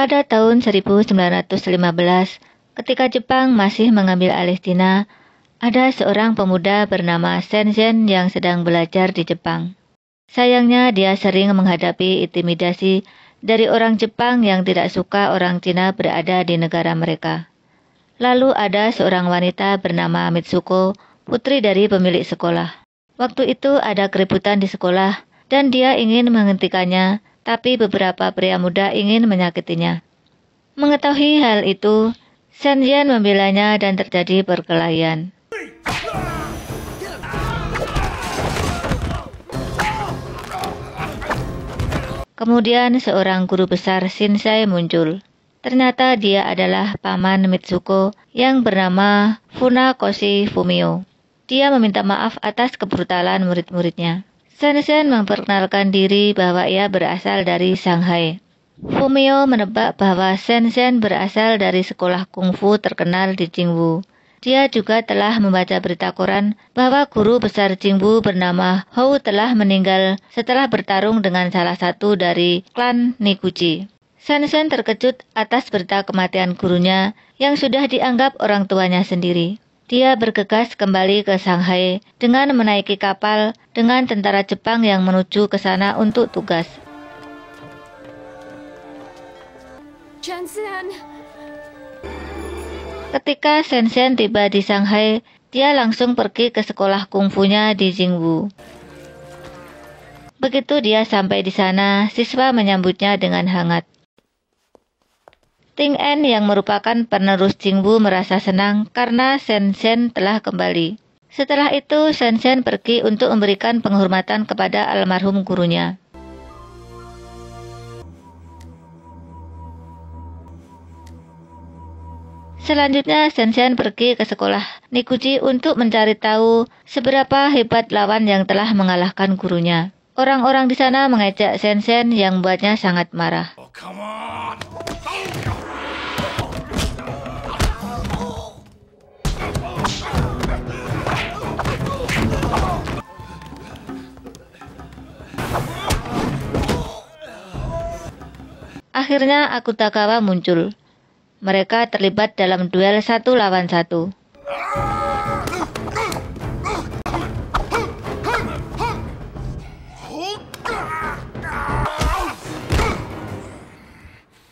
Pada tahun 1915, ketika Jepang masih mengambil alih Cina, ada seorang pemuda bernama Shenzhen yang sedang belajar di Jepang. Sayangnya dia sering menghadapi intimidasi dari orang Jepang yang tidak suka orang Cina berada di negara mereka. Lalu ada seorang wanita bernama Mitsuko, putri dari pemilik sekolah. Waktu itu ada keributan di sekolah dan dia ingin menghentikannya, tapi beberapa pria muda ingin menyakitinya. Mengetahui hal itu, Shenzhen membelanya dan terjadi perkelahian. Kemudian seorang guru besar Shinsei muncul. Ternyata dia adalah paman Mitsuko yang bernama Funakoshi Fumio. Dia meminta maaf atas kebrutalan murid-muridnya. Shenzhen memperkenalkan diri bahwa ia berasal dari Shanghai. Fumio menebak bahwa Shenzhen berasal dari sekolah kungfu terkenal di Jingwu. Dia juga telah membaca berita koran bahwa guru besar Jingwu bernama Hou telah meninggal setelah bertarung dengan salah satu dari klan Nikuji. Shenzhen terkejut atas berita kematian gurunya yang sudah dianggap orang tuanya sendiri. Dia bergegas kembali ke Shanghai dengan menaiki kapal dengan tentara Jepang yang menuju ke sana untuk tugas. Ketika Shenzhen tiba di Shanghai, dia langsung pergi ke sekolah kungfunya di Jingwu. Begitu dia sampai di sana, siswa menyambutnya dengan hangat. Ting En yang merupakan penerus Jingwu merasa senang karena Shenzhen telah kembali. Setelah itu, Shenzhen pergi untuk memberikan penghormatan kepada almarhum gurunya. Selanjutnya, Shenzhen pergi ke sekolah Nikuji untuk mencari tahu seberapa hebat lawan yang telah mengalahkan gurunya. Orang-orang di sana mengejek Shenzhen yang membuatnya sangat marah. Akhirnya Akutagawa muncul. Mereka terlibat dalam duel 1 lawan 1.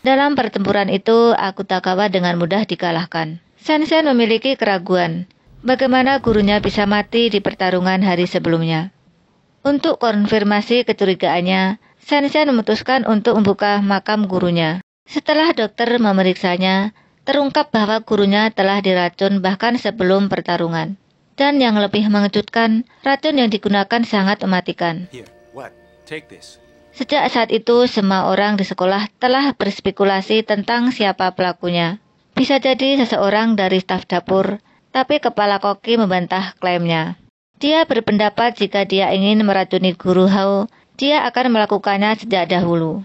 Dalam pertempuran itu, Akutagawa dengan mudah dikalahkan. Shenzhen memiliki keraguan, bagaimana gurunya bisa mati di pertarungan hari sebelumnya. Untuk konfirmasi kecurigaannya, Shenzhen memutuskan untuk membuka makam gurunya. Setelah dokter memeriksanya, terungkap bahwa gurunya telah diracun bahkan sebelum pertarungan. Dan yang lebih mengejutkan, racun yang digunakan sangat mematikan. Sejak saat itu, semua orang di sekolah telah berspekulasi tentang siapa pelakunya. Bisa jadi seseorang dari staf dapur, tapi kepala koki membantah klaimnya. Dia berpendapat jika dia ingin meracuni guru Hou, dia akan melakukannya sejak dahulu.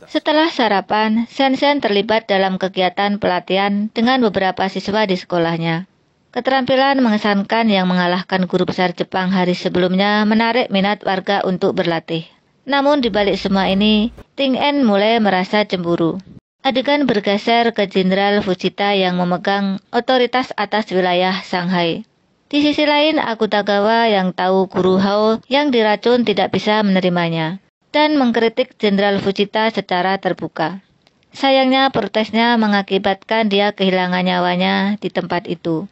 Setelah sarapan, Shenzhen terlibat dalam kegiatan pelatihan dengan beberapa siswa di sekolahnya. Keterampilan mengesankan yang mengalahkan guru besar Jepang hari sebelumnya menarik minat warga untuk berlatih. Namun di balik semua ini, Ting En mulai merasa cemburu. Adegan bergeser ke Jenderal Fujita yang memegang otoritas atas wilayah Shanghai. Di sisi lain, Akutagawa yang tahu guru Hou yang diracun tidak bisa menerimanya dan mengkritik Jenderal Fujita secara terbuka. Sayangnya protesnya mengakibatkan dia kehilangan nyawanya di tempat itu.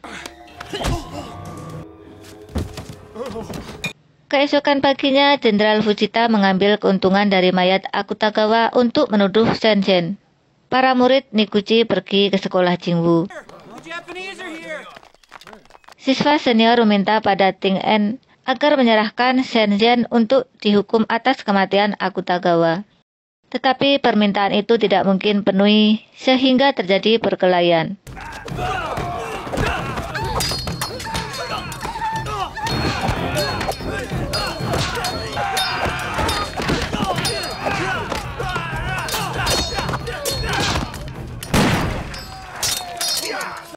Keesokan paginya, Jenderal Fujita mengambil keuntungan dari mayat Akutagawa untuk menuduh Shenzhen. Para murid Nikuji pergi ke sekolah Jingwu. Siswa senior meminta pada Ting En agar menyerahkan Shenzhen untuk dihukum atas kematian Akutagawa. Tetapi permintaan itu tidak mungkin penuhi sehingga terjadi perkelahian.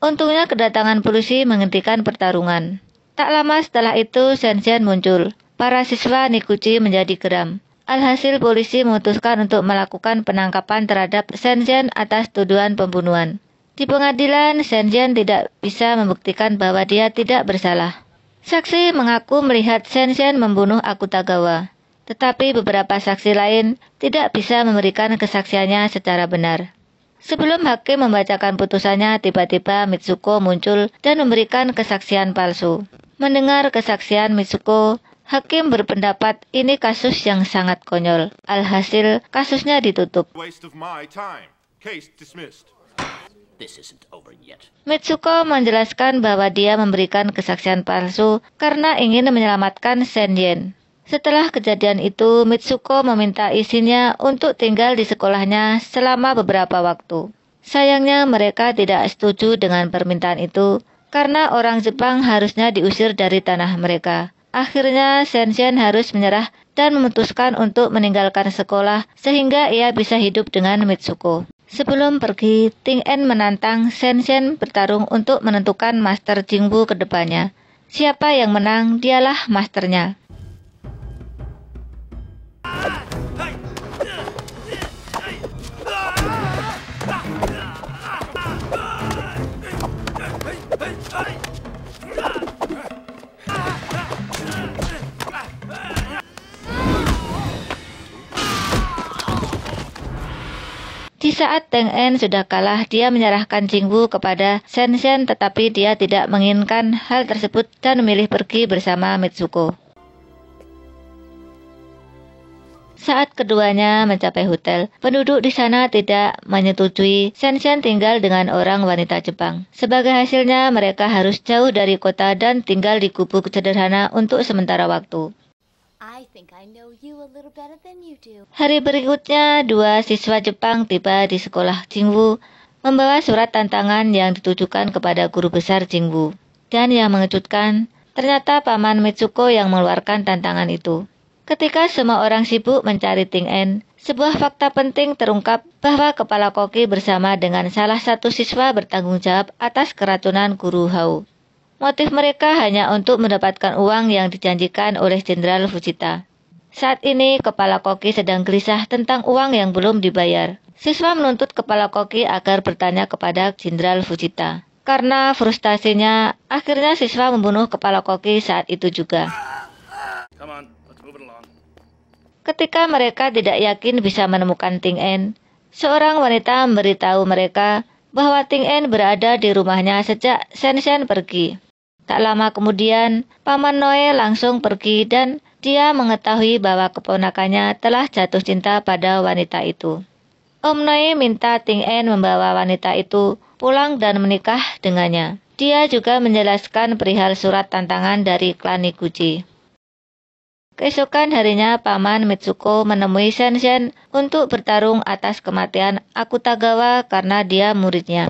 Untungnya kedatangan polisi menghentikan pertarungan. Tak lama setelah itu Shenzhen muncul. Para siswa Nikuji menjadi geram. Alhasil polisi memutuskan untuk melakukan penangkapan terhadap Shenzhen atas tuduhan pembunuhan. Di pengadilan, Shenzhen tidak bisa membuktikan bahwa dia tidak bersalah. Saksi mengaku melihat Shenzhen membunuh Akutagawa, tetapi beberapa saksi lain tidak bisa memberikan kesaksiannya secara benar. Sebelum hakim membacakan putusannya, tiba-tiba Mitsuko muncul dan memberikan kesaksian palsu. Mendengar kesaksian Mitsuko, hakim berpendapat ini kasus yang sangat konyol. Alhasil, kasusnya ditutup. Mitsuko menjelaskan bahwa dia memberikan kesaksian palsu karena ingin menyelamatkan Shenzhen. Setelah kejadian itu, Mitsuko meminta izinnya untuk tinggal di sekolahnya selama beberapa waktu. Sayangnya mereka tidak setuju dengan permintaan itu, karena orang Jepang harusnya diusir dari tanah mereka. Akhirnya Shenzhen harus menyerah dan memutuskan untuk meninggalkan sekolah sehingga ia bisa hidup dengan Mitsuko. Sebelum pergi, Ting En menantang Shenzhen bertarung untuk menentukan Master Jingwu ke depannya. Siapa yang menang, dialah masternya. Di saat Teng En sudah kalah, dia menyerahkan Jingwu kepada Shenzhen, tetapi dia tidak menginginkan hal tersebut dan memilih pergi bersama Mitsuko. Saat keduanya mencapai hotel, penduduk di sana tidak menyetujui Shenzhen tinggal dengan orang wanita Jepang. Sebagai hasilnya, mereka harus jauh dari kota dan tinggal di gubuk sederhana untuk sementara waktu. Hari berikutnya, dua siswa Jepang tiba di sekolah Jingwu, membawa surat tantangan yang ditujukan kepada guru besar Jingwu. Dan yang mengejutkan, ternyata paman Mitsuko yang mengeluarkan tantangan itu. Ketika semua orang sibuk mencari Ting En, sebuah fakta penting terungkap bahwa kepala koki bersama dengan salah satu siswa bertanggung jawab atas keracunan guru Hao. Motif mereka hanya untuk mendapatkan uang yang dijanjikan oleh Jenderal Fujita. Saat ini, kepala koki sedang gelisah tentang uang yang belum dibayar. Siswa menuntut kepala koki agar bertanya kepada Jenderal Fujita. Karena frustasinya, akhirnya siswa membunuh kepala koki saat itu juga. Ketika mereka tidak yakin bisa menemukan Ting En, seorang wanita memberitahu mereka bahwa Ting En berada di rumahnya sejak Shenzhen pergi. Tak lama kemudian, Paman Noe langsung pergi dan dia mengetahui bahwa keponakannya telah jatuh cinta pada wanita itu. Om Noe minta Ting En membawa wanita itu pulang dan menikah dengannya. Dia juga menjelaskan perihal surat tantangan dari klan Niguchi. Keesokan harinya, Paman Mitsuko menemui Shenzhen untuk bertarung atas kematian Akutagawa karena dia muridnya.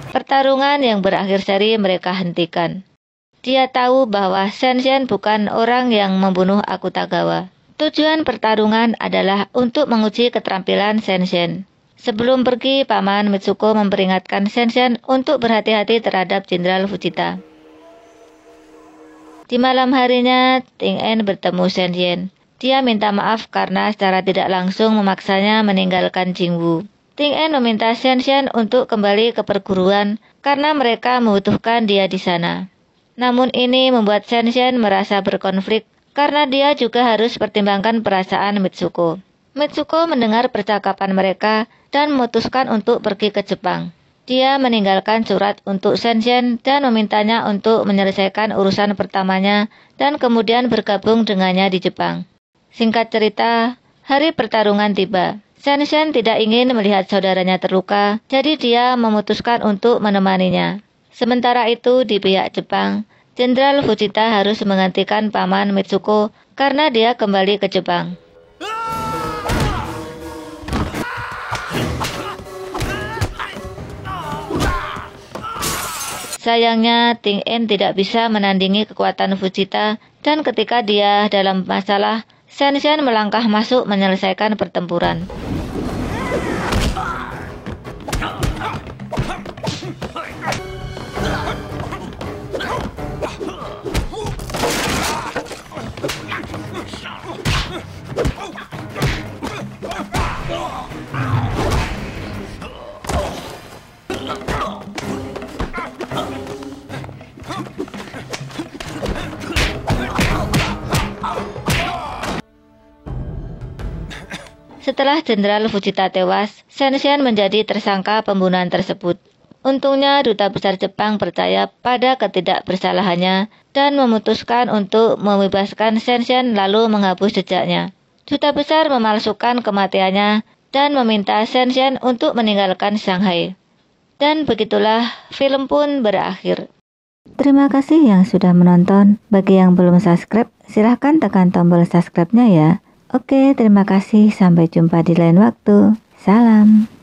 Pertarungan yang berakhir seri mereka hentikan. Dia tahu bahwa Shenzhen bukan orang yang membunuh Akutagawa. Tujuan pertarungan adalah untuk menguji keterampilan Shenzhen. Sebelum pergi, Paman Mitsuko memperingatkan Shenzhen untuk berhati-hati terhadap Jenderal Fujita. Di malam harinya, Ting En bertemu Shenzhen. Dia minta maaf karena secara tidak langsung memaksanya meninggalkan Jingwu. Ting En meminta Shenzhen untuk kembali ke perguruan karena mereka membutuhkan dia di sana. Namun ini membuat Shenzhen merasa berkonflik karena dia juga harus pertimbangkan perasaan Mitsuko. Mitsuko mendengar percakapan mereka dan memutuskan untuk pergi ke Jepang. Dia meninggalkan surat untuk Shenzhen dan memintanya untuk menyelesaikan urusan pertamanya dan kemudian bergabung dengannya di Jepang. Singkat cerita, hari pertarungan tiba. Shenzhen tidak ingin melihat saudaranya terluka, jadi dia memutuskan untuk menemaninya. Sementara itu di pihak Jepang, Jenderal Fujita harus menggantikan Paman Mitsuko karena dia kembali ke Jepang. Sayangnya, Ting En tidak bisa menandingi kekuatan Fujita, dan ketika dia dalam masalah, Shen Xian melangkah masuk menyelesaikan pertempuran. Setelah Jenderal Fujita tewas, Shen Xian menjadi tersangka pembunuhan tersebut. Untungnya Duta Besar Jepang percaya pada ketidakbersalahannya dan memutuskan untuk membebaskan Shen Xian lalu menghapus jejaknya. Duta Besar memalsukan kematiannya dan meminta Shen Xian untuk meninggalkan Shanghai. Dan begitulah film pun berakhir. Terima kasih yang sudah menonton. Bagi yang belum subscribe, silahkan tekan tombol subscribe-nya ya. Oke, terima kasih. Sampai jumpa di lain waktu. Salam.